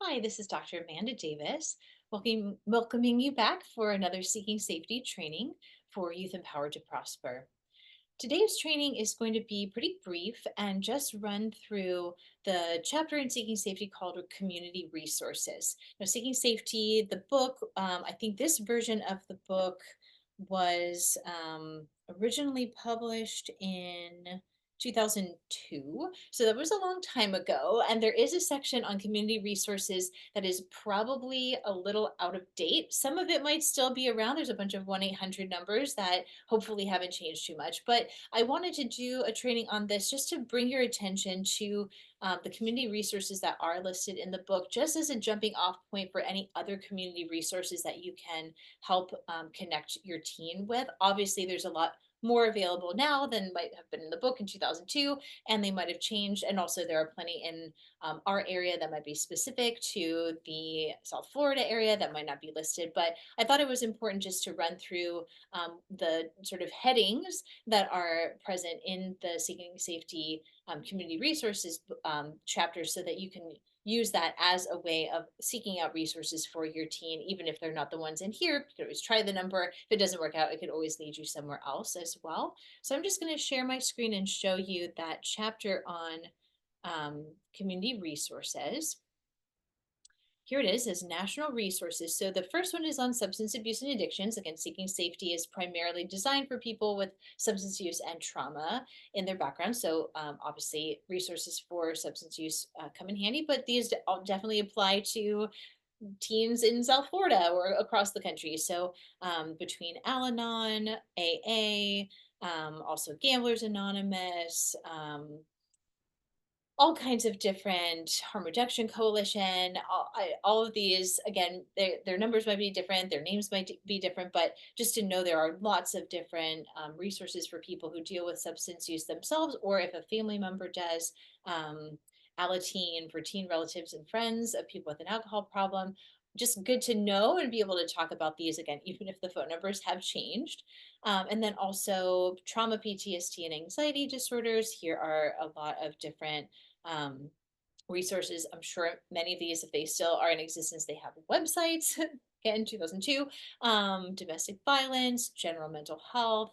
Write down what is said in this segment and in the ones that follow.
Hi, this is Dr. Amanda Davis, welcoming you back for another Seeking Safety training for Youth Empowered to Prosper. Today's training is going to be pretty brief and just run through the chapter in Seeking Safety called Community Resources. Now, Seeking Safety, the book, I think this version of the book was originally published in 2002. So that was a long time ago. And there is a section on community resources that is probably a little out of date. Some of it might still be around. There's a bunch of 1-800 numbers that hopefully haven't changed too much. But I wanted to do a training on this just to bring your attention to the community resources that are listed in the book, just as a jumping off point for any other community resources that you can help connect your teen with. Obviously, there's a lot more available now than might have been in the book in 2002, and they might have changed. And also, there are plenty in our area that might be specific to the South Florida area that might not be listed. But I thought it was important just to run through the sort of headings that are present in the Seeking Safety community resources chapter so that you can use that as a way of seeking out resources for your teen, even if they're not the ones in here. You can always try the number. If it doesn't work out, it could always lead you somewhere else as well. So I'm just going to share my screen and show you that chapter on community resources. Here it is as national resources. So the first one is on substance abuse and addictions. Again, Seeking Safety is primarily designed for people with substance use and trauma in their background. So obviously resources for substance use come in handy, but these definitely apply to teens in South Florida or across the country. So between Al-Anon, AA, also Gamblers Anonymous, all kinds of different harm reduction coalition, all of these, again, their numbers might be different, their names might be different, but just to know there are lots of different resources for people who deal with substance use themselves, or if a family member does. Alateen for teen relatives and friends of people with an alcohol problem. Just good to know and be able to talk about these again, even if the phone numbers have changed. And then also trauma, PTSD, and anxiety disorders. Here are a lot of different um, resources. I'm sure many of these, if they still are in existence, they have websites. Again, 2002, domestic violence, general mental health,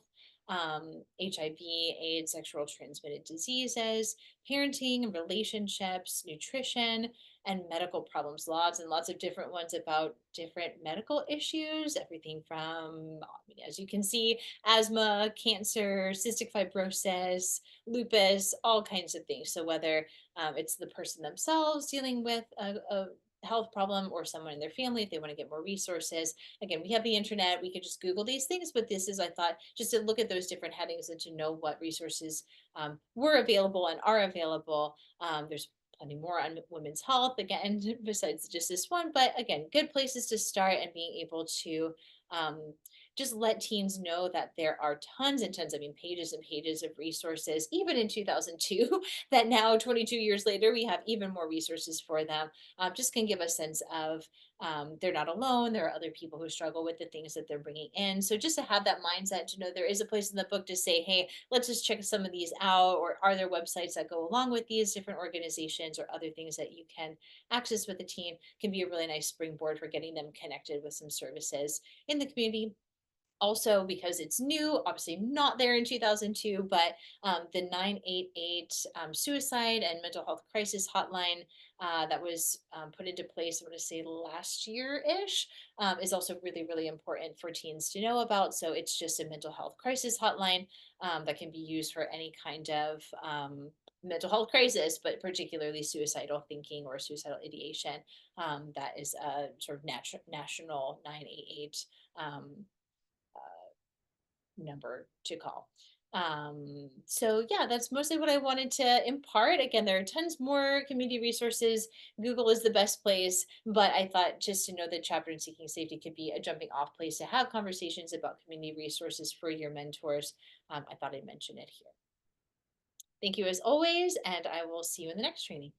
HIV, AIDS, sexual transmitted diseases, parenting and relationships, nutrition, and medical problems. Lots and lots of different ones about different medical issues, everything from, as you can see, asthma, cancer, cystic fibrosis, lupus, all kinds of things. So whether it's the person themselves dealing with a health problem or someone in their family, if they want to get more resources. Again, we have the internet, we could just Google these things, but this is, I thought, just to look at those different headings and to know what resources were available and are available. There's plenty more on women's health, again, besides just this one, but again, good places to start and being able to um, just let teens know that there are tons and tons, I mean, pages and pages of resources, even in 2002, that now 22 years later, we have even more resources for them. Just can give a sense of they're not alone. There are other people who struggle with the things that they're bringing in. So just to have that mindset to know there is a place in the book to say, hey, let's just check some of these out, or are there websites that go along with these different organizations or other things that you can access with the team, can be a really nice springboard for getting them connected with some services in the community. Also, because it's new, obviously not there in 2002, but the 988 suicide and mental health crisis hotline that was put into place, I want to say last year-ish, is also really, really important for teens to know about. So it's just a mental health crisis hotline that can be used for any kind of mental health crisis, but particularly suicidal thinking or suicidal ideation. That is a sort of national 988 number to call. So yeah, that's mostly what I wanted to impart. Again, there are tons more community resources. Google is the best place, but I thought just to know that chapter in Seeking Safety could be a jumping off place to have conversations about community resources for your mentors. I thought I'd mention it here. Thank you as always, and I will see you in the next training.